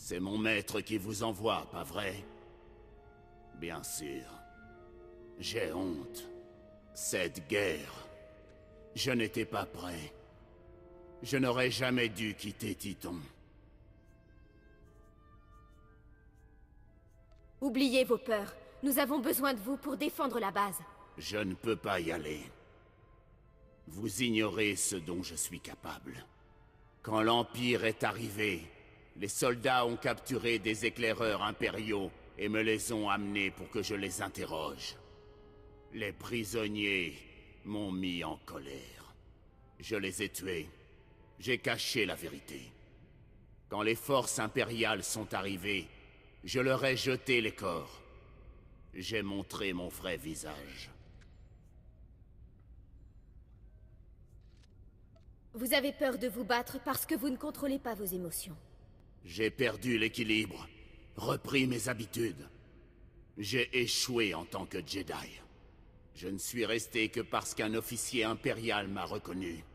C'est mon maître qui vous envoie, pas vrai? Bien sûr. J'ai honte. Cette guerre... Je n'étais pas prêt. Je n'aurais jamais dû quitter Titon. Oubliez vos peurs. Nous avons besoin de vous pour défendre la base. Je ne peux pas y aller. Vous ignorez ce dont je suis capable. Quand l'Empire est arrivé, les soldats ont capturé des éclaireurs impériaux et me les ont amenés pour que je les interroge. Les prisonniers m'ont mis en colère. Je les ai tués. J'ai caché la vérité. Quand les forces impériales sont arrivées, je leur ai jeté les corps. J'ai montré mon vrai visage. Vous avez peur de vous battre parce que vous ne contrôlez pas vos émotions. J'ai perdu l'équilibre, repris mes habitudes. J'ai échoué en tant que Jedi. Je ne suis resté que parce qu'un officier impérial m'a reconnu.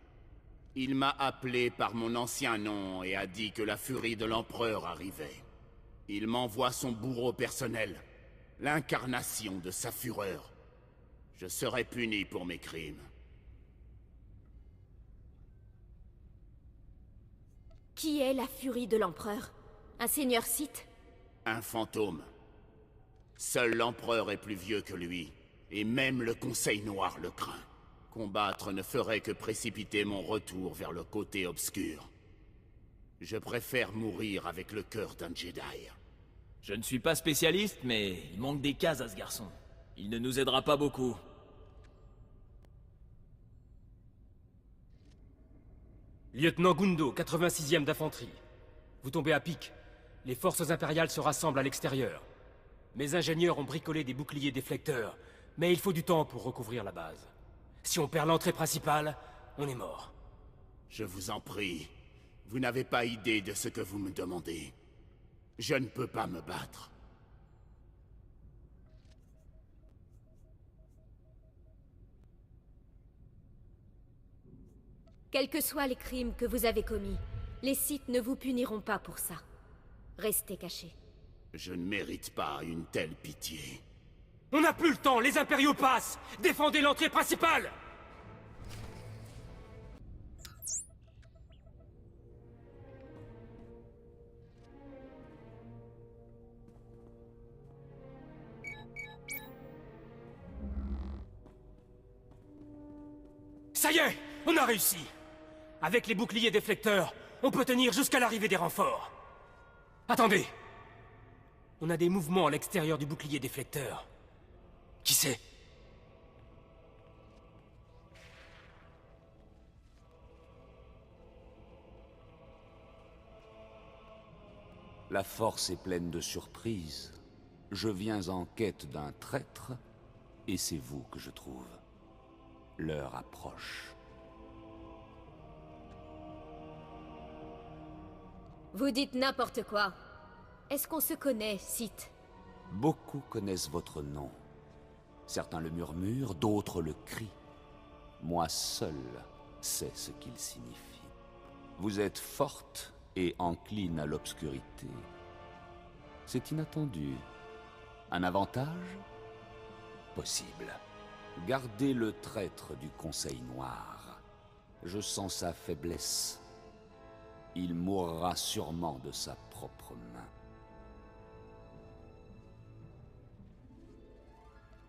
Il m'a appelé par mon ancien nom et a dit que la furie de l'Empereur arrivait. Il m'envoie son bourreau personnel, l'incarnation de sa fureur. Je serai puni pour mes crimes. Qui est la furie de l'Empereur? Un seigneur Sith? Un fantôme. Seul l'Empereur est plus vieux que lui, et même le Conseil Noir le craint. Combattre ne ferait que précipiter mon retour vers le côté obscur. Je préfère mourir avec le cœur d'un Jedi. Je ne suis pas spécialiste, mais il manque des cases à ce garçon. Il ne nous aidera pas beaucoup. Lieutenant Gundo, 86e d'infanterie. Vous tombez à pic. Les forces impériales se rassemblent à l'extérieur. Mes ingénieurs ont bricolé des boucliers déflecteurs, mais il faut du temps pour recouvrir la base. Si on perd l'entrée principale, on est mort. Je vous en prie, vous n'avez pas idée de ce que vous me demandez. Je ne peux pas me battre. Quels que soient les crimes que vous avez commis, les Sith ne vous puniront pas pour ça. Restez cachés. Je ne mérite pas une telle pitié. On n'a plus le temps, les impériaux passent! Défendez l'entrée principale! Ça y est, on a réussi! Avec les boucliers déflecteurs, on peut tenir jusqu'à l'arrivée des renforts. Attendez! On a des mouvements à l'extérieur du bouclier déflecteur. Qui c'est? La force est pleine de surprises. Je viens en quête d'un traître, et c'est vous que je trouve. L'heure approche. Vous dites n'importe quoi. Est-ce qu'on se connaît, Sith? Beaucoup connaissent votre nom. Certains le murmurent, d'autres le crient. Moi seul sais ce qu'il signifie. Vous êtes forte et encline à l'obscurité. C'est inattendu. Un avantage? Possible. Gardez le traître du Conseil Noir. Je sens sa faiblesse. Il mourra sûrement de sa propre main.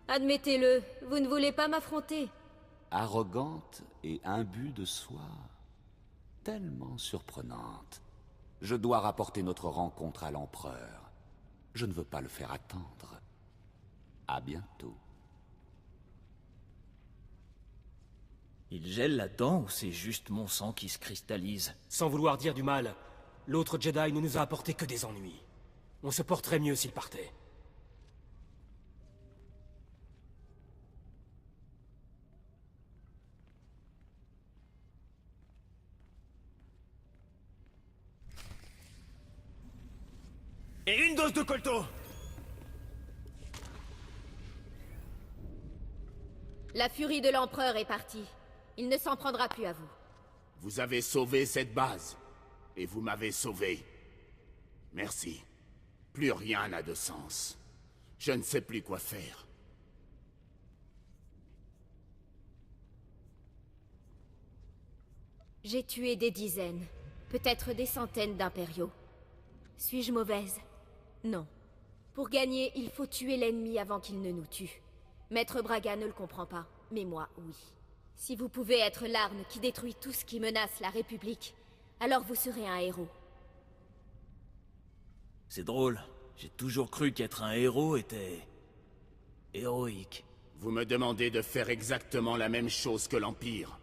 Admettez-le, vous ne voulez pas m'affronter. Arrogante et imbue de soi. Tellement surprenante. Je dois rapporter notre rencontre à l'Empereur. Je ne veux pas le faire attendre. À bientôt. Il gèle là-dedans ou c'est juste mon sang qui se cristallise? Sans vouloir dire du mal, l'autre Jedi ne nous a apporté que des ennuis. On se porterait mieux s'il partait. Et une dose de colto! La furie de l'Empereur est partie. Il ne s'en prendra plus à vous. Vous avez sauvé cette base. Et vous m'avez sauvé. Merci. Plus rien n'a de sens. Je ne sais plus quoi faire. J'ai tué des dizaines, peut-être des centaines d'impériaux. Suis-je mauvaise? Non. Pour gagner, il faut tuer l'ennemi avant qu'il ne nous tue. Maître Braga ne le comprend pas, mais moi, oui. Si vous pouvez être l'arme qui détruit tout ce qui menace la République, alors vous serez un héros. C'est drôle. J'ai toujours cru qu'être un héros était... héroïque. Vous me demandez de faire exactement la même chose que l'Empire.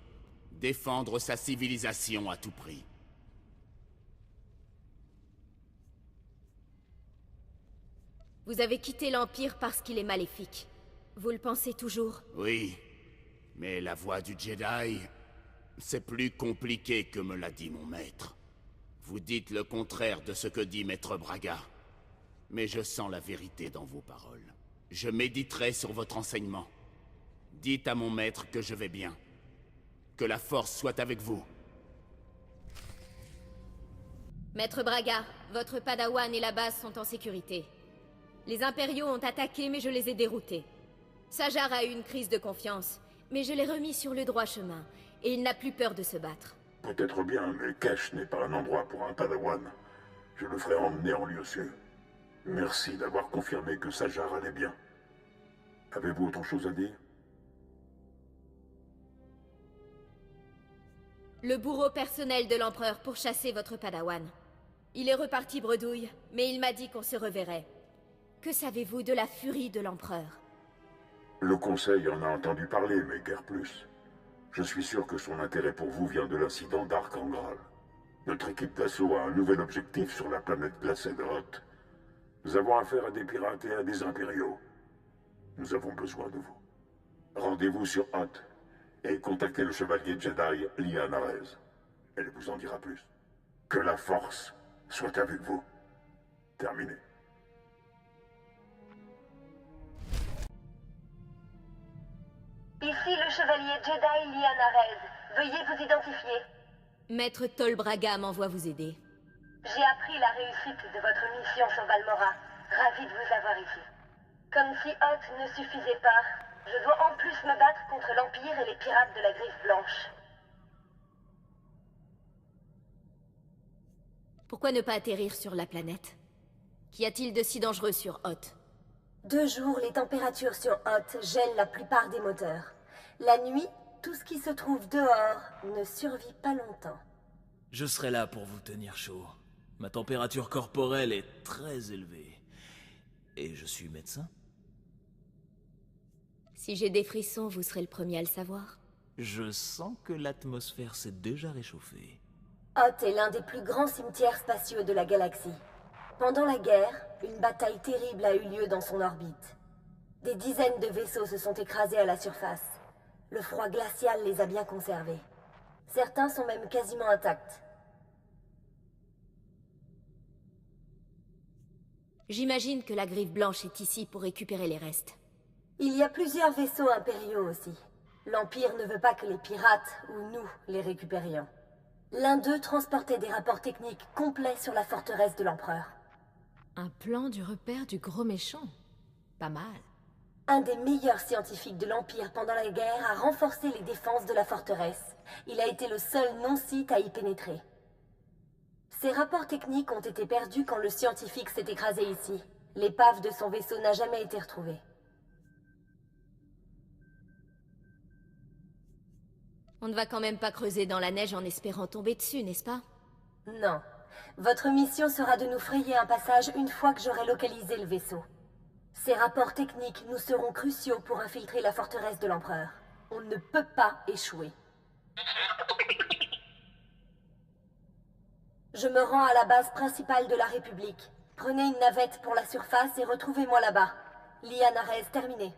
Défendre sa civilisation à tout prix. Vous avez quitté l'Empire parce qu'il est maléfique. Vous le pensez toujours? Oui, mais la voie du Jedi, c'est plus compliqué que me l'a dit mon maître. Vous dites le contraire de ce que dit Maître Braga. Mais je sens la vérité dans vos paroles. Je méditerai sur votre enseignement. Dites à mon maître que je vais bien. Que la force soit avec vous. Maître Braga, votre padawan et la base sont en sécurité. Les impériaux ont attaqué, mais je les ai déroutés. Sajar a eu une crise de confiance, mais je l'ai remis sur le droit chemin, et il n'a plus peur de se battre. Peut-être bien, mais Kesh n'est pas un endroit pour un padawan. Je le ferai emmener en lieu sûr. Merci d'avoir confirmé que Sajar allait bien. Avez-vous autre chose à dire? Le bourreau personnel de l'Empereur pour chasser votre padawan. Il est reparti bredouille, mais il m'a dit qu'on se reverrait. Que savez-vous de la furie de l'Empereur? Le Conseil en a entendu parler, mais guère plus. Je suis sûr que son intérêt pour vous vient de l'incident d'Arkhangral. Notre équipe d'assaut a un nouvel objectif sur la planète glacée de Hoth. Nous avons affaire à des pirates et à des impériaux. Nous avons besoin de vous. Rendez-vous sur Hoth et contactez le chevalier Jedi Lian Arez. Elle vous en dira plus. Que la force soit avec vous. Terminé. Ici le chevalier Jedi Lian Arez. Veuillez vous identifier. Maître Tol Braga m'envoie vous aider. J'ai appris la réussite de votre mission sur Balmora. Ravi de vous avoir ici. Comme si Hoth ne suffisait pas, je dois en plus me battre contre l'Empire et les pirates de la Griffe Blanche. Pourquoi ne pas atterrir sur la planète? Qu'y a-t-il de si dangereux sur Hoth? 2 jours, les températures sur Hoth gèlent la plupart des moteurs. La nuit, tout ce qui se trouve dehors ne survit pas longtemps. Je serai là pour vous tenir chaud. Ma température corporelle est très élevée. Et je suis médecin. Si j'ai des frissons, vous serez le premier à le savoir. Je sens que l'atmosphère s'est déjà réchauffée. Hoth est l'un des plus grands cimetières spatiaux de la galaxie. Pendant la guerre, une bataille terrible a eu lieu dans son orbite. Des dizaines de vaisseaux se sont écrasés à la surface. Le froid glacial les a bien conservés. Certains sont même quasiment intacts. J'imagine que la Griffe Blanche est ici pour récupérer les restes. Il y a plusieurs vaisseaux impériaux aussi. L'Empire ne veut pas que les pirates, ou nous, les récupérions. L'un d'eux transportait des rapports techniques complets sur la forteresse de l'Empereur. Un plan du repère du gros méchant. Pas mal. Un des meilleurs scientifiques de l'Empire pendant la guerre a renforcé les défenses de la forteresse. Il a été le seul non-Sith à y pénétrer. Ses rapports techniques ont été perdus quand le scientifique s'est écrasé ici. L'épave de son vaisseau n'a jamais été retrouvée. On ne va quand même pas creuser dans la neige en espérant tomber dessus, n'est-ce pas? Non. Votre mission sera de nous frayer un passage une fois que j'aurai localisé le vaisseau. Ces rapports techniques nous seront cruciaux pour infiltrer la forteresse de l'Empereur. On ne peut pas échouer. Je me rends à la base principale de la République. Prenez une navette pour la surface et retrouvez-moi là-bas. Lian Arez, terminé.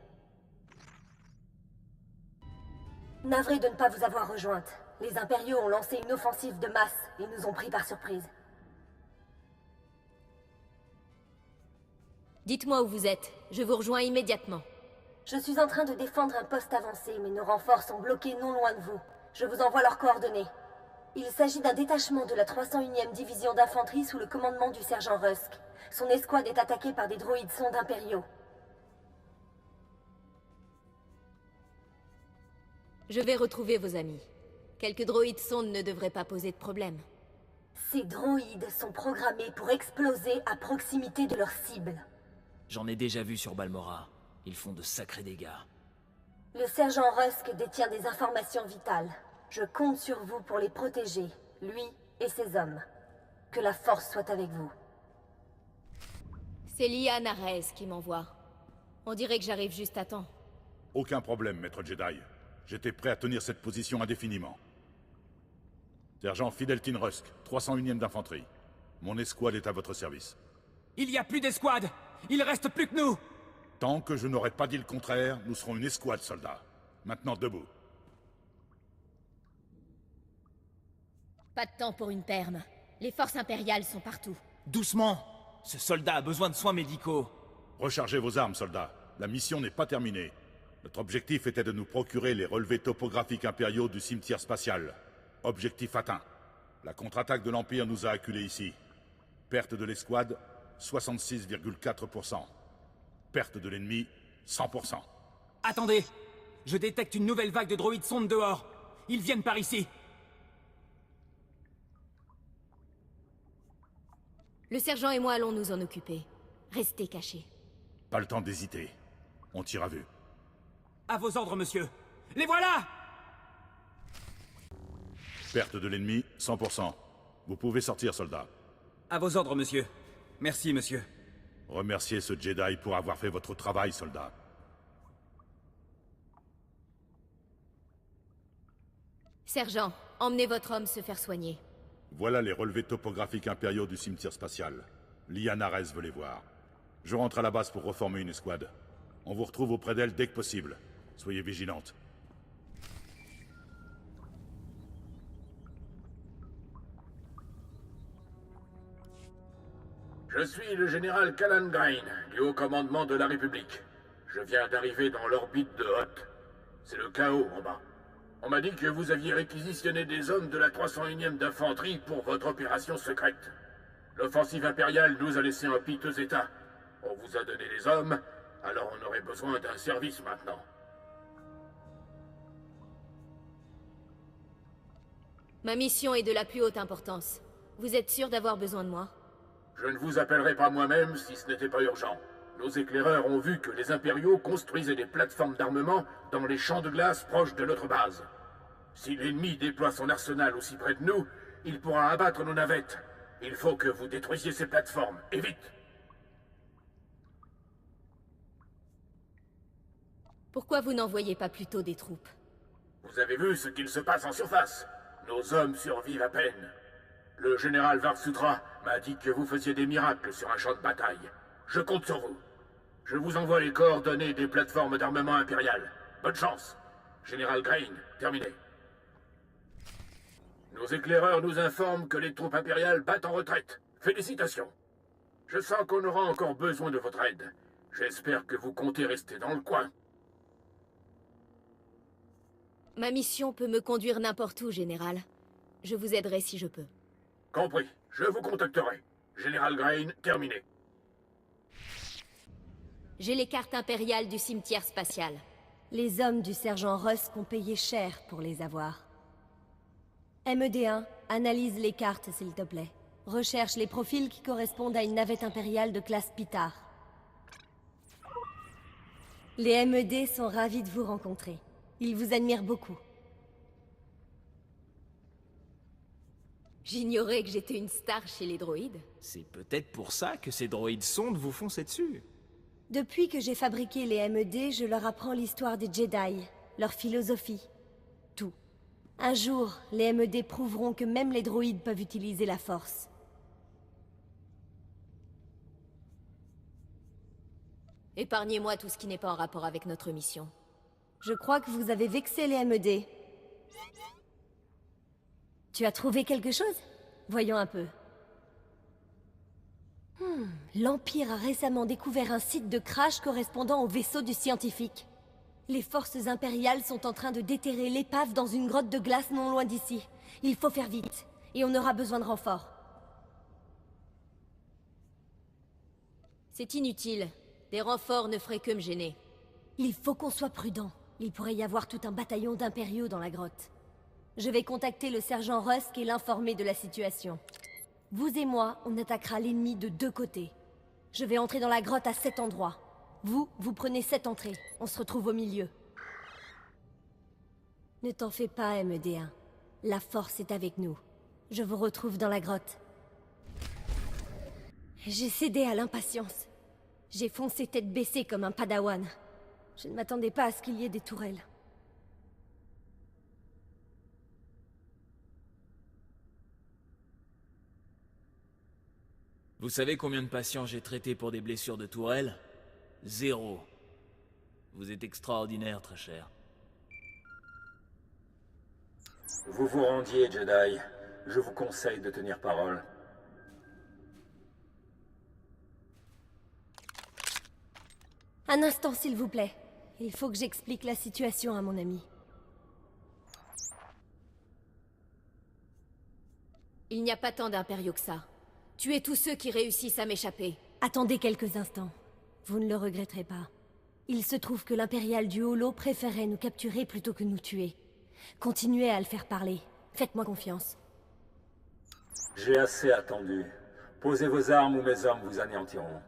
Navré de ne pas vous avoir rejointe. Les impériaux ont lancé une offensive de masse et nous ont pris par surprise. Dites-moi où vous êtes. Je vous rejoins immédiatement. Je suis en train de défendre un poste avancé, mais nos renforts sont bloqués non loin de vous. Je vous envoie leurs coordonnées. Il s'agit d'un détachement de la 301e division d'infanterie sous le commandement du sergent Rusk. Son escouade est attaquée par des droïdes sondes impériaux. Je vais retrouver vos amis. Quelques droïdes sondes ne devraient pas poser de problème. Ces droïdes sont programmés pour exploser à proximité de leur cible. J'en ai déjà vu sur Balmorra. Ils font de sacrés dégâts. Le sergent Rusk détient des informations vitales. Je compte sur vous pour les protéger, lui et ses hommes. Que la force soit avec vous. C'est Lian Arez qui m'envoie. On dirait que j'arrive juste à temps. Aucun problème, maître Jedi. J'étais prêt à tenir cette position indéfiniment. Sergent Fideltin Rusk, 301e d'infanterie. Mon escouade est à votre service. Il y a plus d'escouade! Il reste plus que nous! Tant que je n'aurai pas dit le contraire, nous serons une escouade, soldats. Maintenant, debout. Pas de temps pour une perme. Les forces impériales sont partout. Doucement! Ce soldat a besoin de soins médicaux. Rechargez vos armes, soldats. La mission n'est pas terminée. Notre objectif était de nous procurer les relevés topographiques impériaux du cimetière spatial. Objectif atteint. La contre-attaque de l'Empire nous a acculés ici. Perte de l'escouade, 66,4%. Perte de l'ennemi, 100%. Attendez! Je détecte une nouvelle vague de droïdes sondes dehors. Ils viennent par ici. Le sergent et moi allons nous en occuper. Restez cachés. Pas le temps d'hésiter. On tire à vue. À vos ordres, monsieur. Les voilà! Perte de l'ennemi, 100%. Vous pouvez sortir, soldats. À vos ordres, monsieur. Merci, monsieur. Remerciez ce Jedi pour avoir fait votre travail, soldats. Sergent, emmenez votre homme se faire soigner. Voilà les relevés topographiques impériaux du cimetière spatial. Lian Arez veut les voir. Je rentre à la base pour reformer une escouade. On vous retrouve auprès d'elle dès que possible. Soyez vigilantes. Je suis le général Callan Grain, du haut commandement de la République. Je viens d'arriver dans l'orbite de Hoth. C'est le chaos en bas. On m'a dit que vous aviez réquisitionné des hommes de la 301e d'infanterie pour votre opération secrète. L'offensive impériale nous a laissé en piteux état. On vous a donné des hommes, alors on aurait besoin d'un service maintenant. Ma mission est de la plus haute importance. Vous êtes sûr d'avoir besoin de moi? Je ne vous appellerai pas moi-même si ce n'était pas urgent. Nos éclaireurs ont vu que les impériaux construisaient des plateformes d'armement dans les champs de glace proches de notre base. Si l'ennemi déploie son arsenal aussi près de nous, il pourra abattre nos navettes. Il faut que vous détruisiez ces plateformes, et vite! Pourquoi vous n'envoyez pas plutôt des troupes? Vous avez vu ce qu'il se passe en surface? Nos hommes survivent à peine. Le général Varsutra m'a dit que vous faisiez des miracles sur un champ de bataille. Je compte sur vous. Je vous envoie les coordonnées des plateformes d'armement impériales. Bonne chance. Général Grain, terminé. Nos éclaireurs nous informent que les troupes impériales battent en retraite. Félicitations. Je sens qu'on aura encore besoin de votre aide. J'espère que vous comptez rester dans le coin. Ma mission peut me conduire n'importe où, Général. Je vous aiderai si je peux. Compris. Je vous contacterai. Général Grain, terminé. J'ai les cartes impériales du cimetière spatial. Les hommes du sergent Rusk ont payé cher pour les avoir. MED1, analyse les cartes, s'il te plaît. Recherche les profils qui correspondent à une navette impériale de classe Pitar. Les MED sont ravis de vous rencontrer. Ils vous admirent beaucoup. J'ignorais que j'étais une star chez les droïdes. C'est peut-être pour ça que ces droïdes sondes vous fonçaient dessus. Depuis que j'ai fabriqué les MED, je leur apprends l'histoire des Jedi, leur philosophie, tout. Un jour, les MED prouveront que même les droïdes peuvent utiliser la Force. Épargnez-moi tout ce qui n'est pas en rapport avec notre mission. Je crois que vous avez vexé les MED. Tu as trouvé quelque chose? Voyons un peu. L'Empire a récemment découvert un site de crash correspondant au vaisseau du scientifique. Les forces impériales sont en train de déterrer l'épave dans une grotte de glace non loin d'ici. Il faut faire vite, et on aura besoin de renforts. C'est inutile. Des renforts ne feraient que me gêner. Il faut qu'on soit prudent. Il pourrait y avoir tout un bataillon d'impériaux dans la grotte. Je vais contacter le sergent Rusk et l'informer de la situation. Vous et moi, on attaquera l'ennemi de 2 côtés. Je vais entrer dans la grotte à 7 endroits. Vous prenez 7 entrées. On se retrouve au milieu. Ne t'en fais pas, MED1. La force est avec nous. Je vous retrouve dans la grotte. J'ai cédé à l'impatience. J'ai foncé tête baissée comme un padawan. Je ne m'attendais pas à ce qu'il y ait des tourelles. Vous savez combien de patients j'ai traités pour des blessures de tourelle? 0. Vous êtes extraordinaire, très cher. Vous vous rendiez, Jedi. Je vous conseille de tenir parole. Un instant, s'il vous plaît. Il faut que j'explique la situation à mon ami. Il n'y a pas tant d'impériaux que ça. Tuez tous ceux qui réussissent à m'échapper. Attendez quelques instants. Vous ne le regretterez pas. Il se trouve que l'impérial du Holo préférait nous capturer plutôt que nous tuer. Continuez à le faire parler. Faites-moi confiance. J'ai assez attendu. Posez vos armes ou mes hommes vous anéantiront.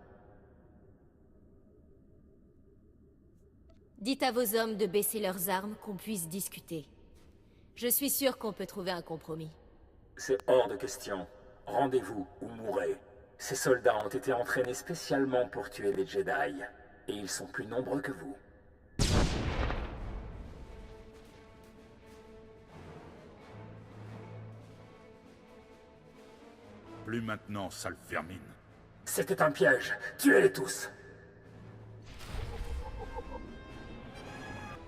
Dites à vos hommes de baisser leurs armes, qu'on puisse discuter. Je suis sûr qu'on peut trouver un compromis. C'est hors de question. Rendez-vous ou mourrez. Ces soldats ont été entraînés spécialement pour tuer les Jedi. Et ils sont plus nombreux que vous. Plus maintenant, sale vermine. C'était un piège. Tuez-les tous.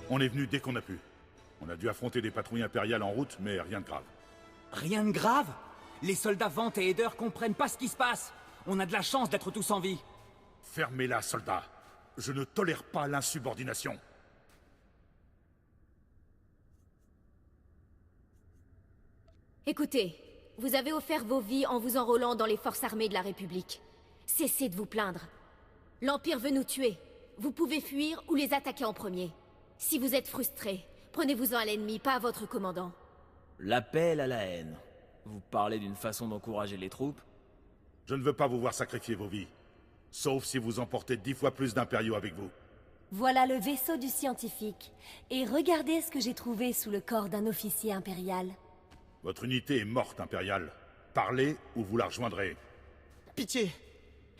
On est venu dès qu'on a pu. On a dû affronter des patrouilles impériales en route, mais rien de grave. Rien de grave? Les soldats Vant et Eder comprennent pas ce qui se passe. On a de la chance d'être tous en vie. Fermez-la, soldats. Je ne tolère pas l'insubordination. Écoutez, vous avez offert vos vies en vous enrôlant dans les forces armées de la République. Cessez de vous plaindre. L'Empire veut nous tuer. Vous pouvez fuir ou les attaquer en premier. Si vous êtes frustré, prenez-vous-en à l'ennemi, pas à votre commandant. L'appel à la haine. Vous parlez d'une façon d'encourager les troupes? Je ne veux pas vous voir sacrifier vos vies. Sauf si vous emportez 10 fois plus d'impériaux avec vous. Voilà le vaisseau du scientifique. Et regardez ce que j'ai trouvé sous le corps d'un officier impérial. Votre unité est morte, impériale. Parlez ou vous la rejoindrez. Pitié,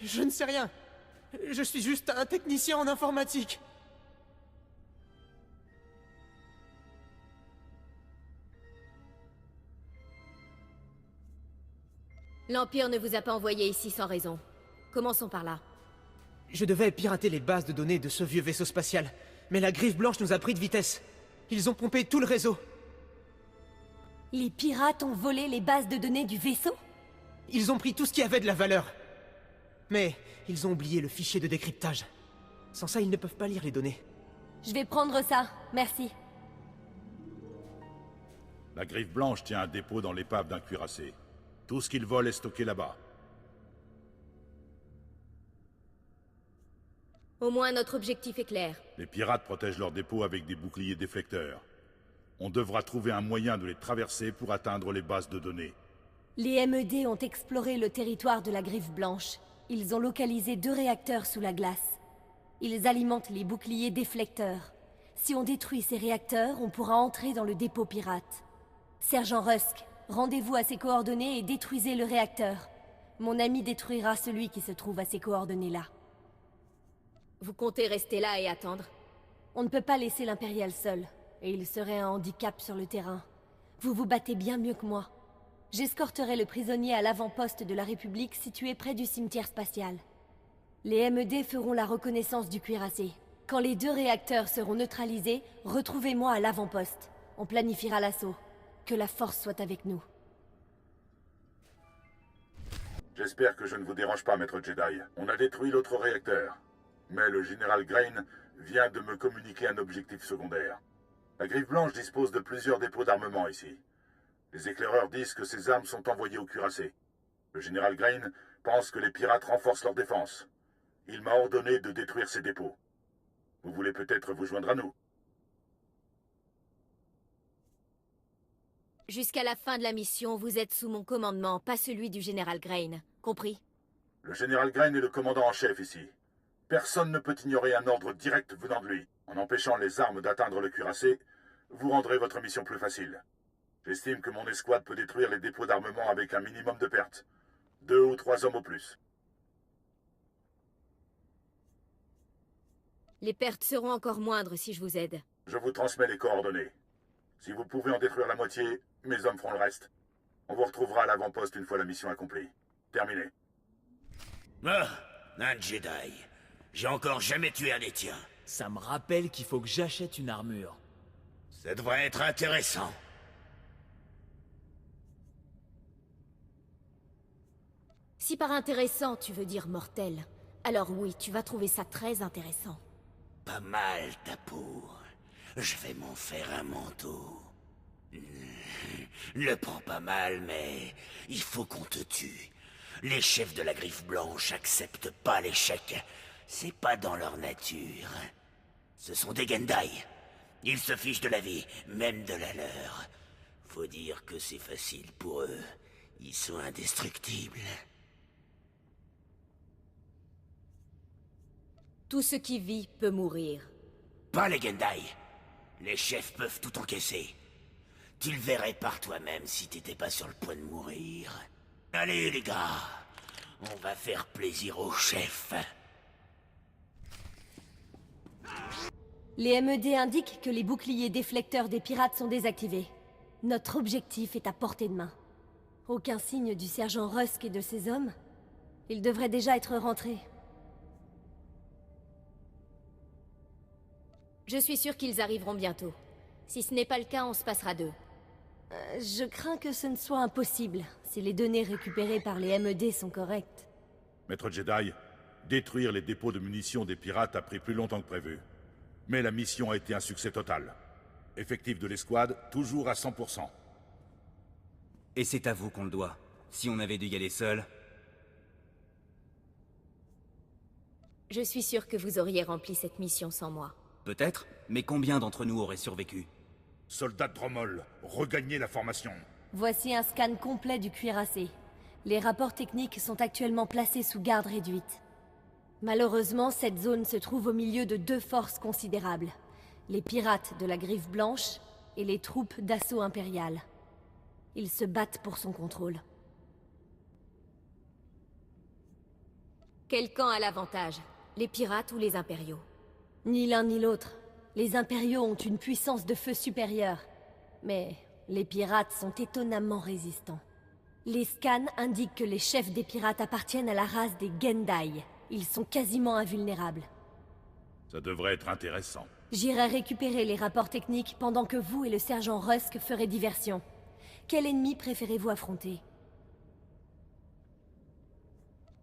je ne sais rien. Je suis juste un technicien en informatique. L'Empire ne vous a pas envoyé ici sans raison. Commençons par là. Je devais pirater les bases de données de ce vieux vaisseau spatial, mais la Griffe Blanche nous a pris de vitesse. Ils ont pompé tout le réseau. Les pirates ont volé les bases de données du vaisseau? Ils ont pris tout ce qui avait de la valeur. Mais ils ont oublié le fichier de décryptage. Sans ça, ils ne peuvent pas lire les données. Je vais prendre ça, merci. La Griffe Blanche tient un dépôt dans l'épave d'un cuirassé. Tout ce qu'ils volent est stocké là-bas. Au moins notre objectif est clair. Les pirates protègent leur dépôt avec des boucliers déflecteurs. On devra trouver un moyen de les traverser pour atteindre les bases de données. Les MED ont exploré le territoire de la Griffe Blanche. Ils ont localisé 2 réacteurs sous la glace. Ils alimentent les boucliers déflecteurs. Si on détruit ces réacteurs, on pourra entrer dans le dépôt pirate. Sergent Rusk, rendez-vous à ces coordonnées et détruisez le réacteur. Mon ami détruira celui qui se trouve à ces coordonnées-là. Vous comptez rester là et attendre? On ne peut pas laisser l'Impérial seul, et il serait un handicap sur le terrain. Vous vous battez bien mieux que moi. J'escorterai le prisonnier à l'avant-poste de la République situé près du cimetière spatial. Les MED feront la reconnaissance du cuirassé. Quand les 2 réacteurs seront neutralisés, retrouvez-moi à l'avant-poste. On planifiera l'assaut. Que la force soit avec nous. J'espère que je ne vous dérange pas, maître Jedi. On a détruit l'autre réacteur. Mais le général Grain vient de me communiquer un objectif secondaire. La Griffe Blanche dispose de plusieurs dépôts d'armement ici. Les éclaireurs disent que ces armes sont envoyées au cuirassé. Le général Grain pense que les pirates renforcent leur défense. Il m'a ordonné de détruire ces dépôts. Vous voulez peut-être vous joindre à nous? Jusqu'à la fin de la mission, vous êtes sous mon commandement, pas celui du général Grain. Compris? Le général Grain est le commandant en chef ici. Personne ne peut ignorer un ordre direct venant de lui. En empêchant les armes d'atteindre le cuirassé, vous rendrez votre mission plus facile. J'estime que mon escouade peut détruire les dépôts d'armement avec un minimum de pertes. 2 ou 3 hommes au plus. Les pertes seront encore moindres si je vous aide. Je vous transmets les coordonnées. Si vous pouvez en détruire la moitié, mes hommes feront le reste. On vous retrouvera à l'avant-poste une fois la mission accomplie. Terminé. Ah, un Jedi. J'ai encore jamais tué un des tiens. Ça me rappelle qu'il faut que j'achète une armure. Ça devrait être intéressant. Si par intéressant, tu veux dire mortel, alors oui, tu vas trouver ça très intéressant. Pas mal, ta peau. Je vais m'en faire un manteau. Le prends pas mal, mais il faut qu'on te tue. Les chefs de la Griffe Blanche acceptent pas l'échec. C'est pas dans leur nature. Ce sont des Gendai. Ils se fichent de la vie, même de la leur. Faut dire que c'est facile pour eux. Ils sont indestructibles. Tout ce qui vit peut mourir. Pas les Gendai. Les chefs peuvent tout encaisser. Tu le verrais par toi-même si t'étais pas sur le point de mourir. Allez les gars, on va faire plaisir aux chefs. Les MED indiquent que les boucliers déflecteurs des pirates sont désactivés. Notre objectif est à portée de main. Aucun signe du sergent Rusk et de ses hommes. Ils devraient déjà être rentrés. Je suis sûr qu'ils arriveront bientôt. Si ce n'est pas le cas, on se passera d'eux. Je crains que ce ne soit impossible, si les données récupérées par les MED sont correctes. Maître Jedi, détruire les dépôts de munitions des pirates a pris plus longtemps que prévu. Mais la mission a été un succès total. Effectif de l'escouade, toujours à 100%. Et c'est à vous qu'on le doit. Si on avait dû y aller seul... Je suis sûr que vous auriez rempli cette mission sans moi. Peut-être, mais combien d'entre nous auraient survécu? Soldats de Drommel, regagnez la formation. Voici un scan complet du cuirassé. Les rapports techniques sont actuellement placés sous garde réduite. Malheureusement, cette zone se trouve au milieu de 2 forces considérables. Les pirates de la Griffe Blanche et les troupes d'assaut impériales. Ils se battent pour son contrôle. Quel camp a l'avantage? Les pirates ou les impériaux? Ni l'un ni l'autre. Les impériaux ont une puissance de feu supérieure. Mais les pirates sont étonnamment résistants. Les scans indiquent que les chefs des pirates appartiennent à la race des Gendai. Ils sont quasiment invulnérables. Ça devrait être intéressant. J'irai récupérer les rapports techniques pendant que vous et le sergent Rusk ferez diversion. Quel ennemi préférez-vous affronter?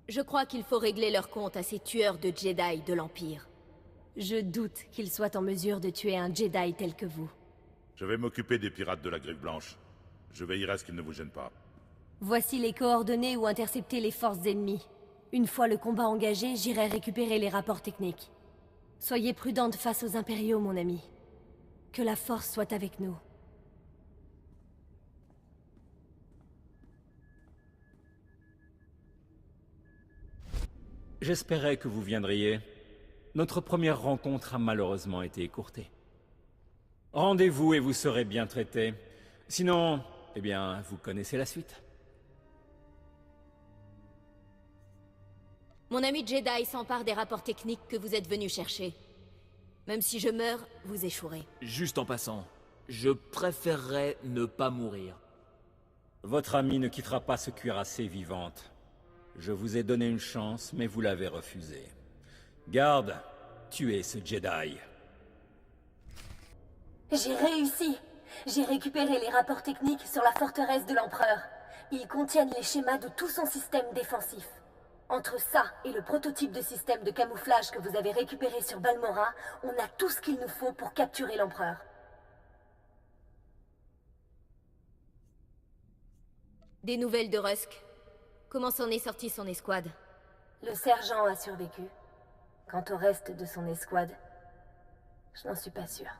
Je crois qu'il faut régler leur compte à ces tueurs de Jedi de l'Empire. Je doute qu'ils soient en mesure de tuer un Jedi tel que vous. Je vais m'occuper des pirates de la Griffe Blanche. Je veillerai à ce qu'ils ne vous gênent pas. Voici les coordonnées où intercepter les forces ennemies. Une fois le combat engagé, j'irai récupérer les rapports techniques. Soyez prudente face aux impériaux, mon ami. Que la force soit avec nous. J'espérais que vous viendriez. Notre première rencontre a malheureusement été écourtée. Rendez-vous et vous serez bien traité. Sinon, eh bien, vous connaissez la suite. Mon ami Jedi s'empare des rapports techniques que vous êtes venu chercher. Même si je meurs, vous échouerez. Juste en passant, je préférerais ne pas mourir. Votre amie ne quittera pas ce cuirassé vivante. Je vous ai donné une chance, mais vous l'avez refusée. Garde, tuez ce Jedi. J'ai réussi. J'ai récupéré les rapports techniques sur la forteresse de l'Empereur. Ils contiennent les schémas de tout son système défensif. Entre ça et le prototype de système de camouflage que vous avez récupéré sur Balmora, on a tout ce qu'il nous faut pour capturer l'Empereur. Des nouvelles de Rusk? Comment s'en est sorti son escouade? Le sergent a survécu. Quant au reste de son escouade, je n'en suis pas sûre.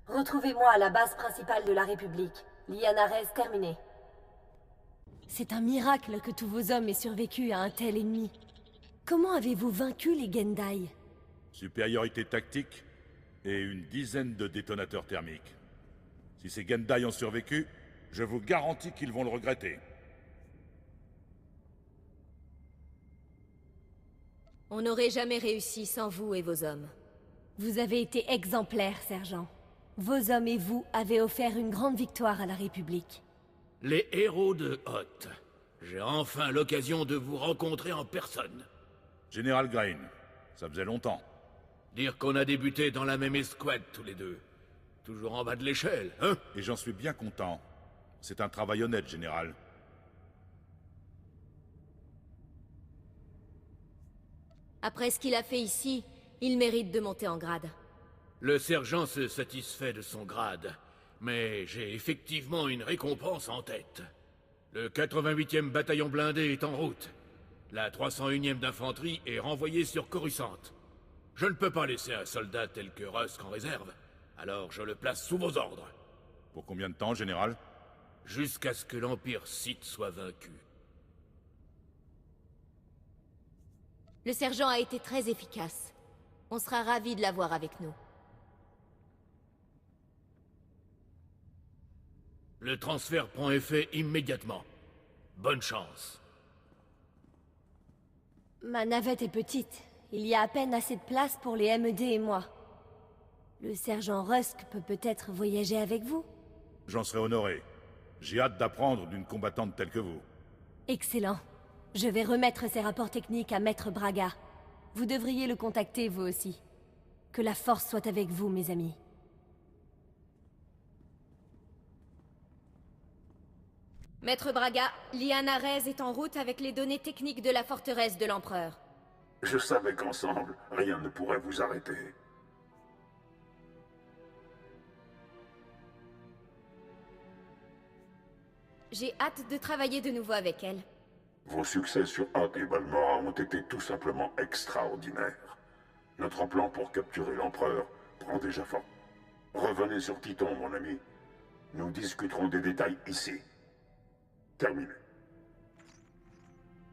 Retrouvez-moi à la base principale de la République. Lianares terminé. C'est un miracle que tous vos hommes aient survécu à un tel ennemi. Comment avez-vous vaincu les Gendai? Supériorité tactique et une dizaine de détonateurs thermiques. Si ces Gendai ont survécu, je vous garantis qu'ils vont le regretter. On n'aurait jamais réussi sans vous et vos hommes. Vous avez été exemplaire, sergent. Vos hommes et vous avez offert une grande victoire à la République. Les héros de Hoth. J'ai enfin l'occasion de vous rencontrer en personne. Général Grain, ça faisait longtemps. Dire qu'on a débuté dans la même escouade tous les deux. Toujours en bas de l'échelle, hein? Et j'en suis bien content. C'est un travail honnête, Général. Après ce qu'il a fait ici, il mérite de monter en grade. Le sergent se satisfait de son grade, mais j'ai effectivement une récompense en tête. Le 88e bataillon blindé est en route. La 301e d'infanterie est renvoyée sur Coruscant. Je ne peux pas laisser un soldat tel que Rusk en réserve, alors je le place sous vos ordres. Pour combien de temps, Général? Jusqu'à ce que l'Empire Sith soit vaincu. Le sergent a été très efficace. On sera ravis de l'avoir avec nous. Le transfert prend effet immédiatement. Bonne chance. Ma navette est petite. Il y a à peine assez de place pour les MED et moi. Le sergent Rusk peut peut-être voyager avec vous? J'en serai honoré. J'ai hâte d'apprendre d'une combattante telle que vous. Excellent. Je vais remettre ces rapports techniques à Maître Braga. Vous devriez le contacter, vous aussi. Que la force soit avec vous, mes amis. Maître Braga, Lianares est en route avec les données techniques de la forteresse de l'Empereur. Je savais qu'ensemble, rien ne pourrait vous arrêter. J'ai hâte de travailler de nouveau avec elle. Vos succès sur Hoth et Balmora ont été tout simplement extraordinaires. Notre plan pour capturer l'Empereur prend déjà forme. Revenez sur Titon, mon ami. Nous discuterons des détails ici. Terminé.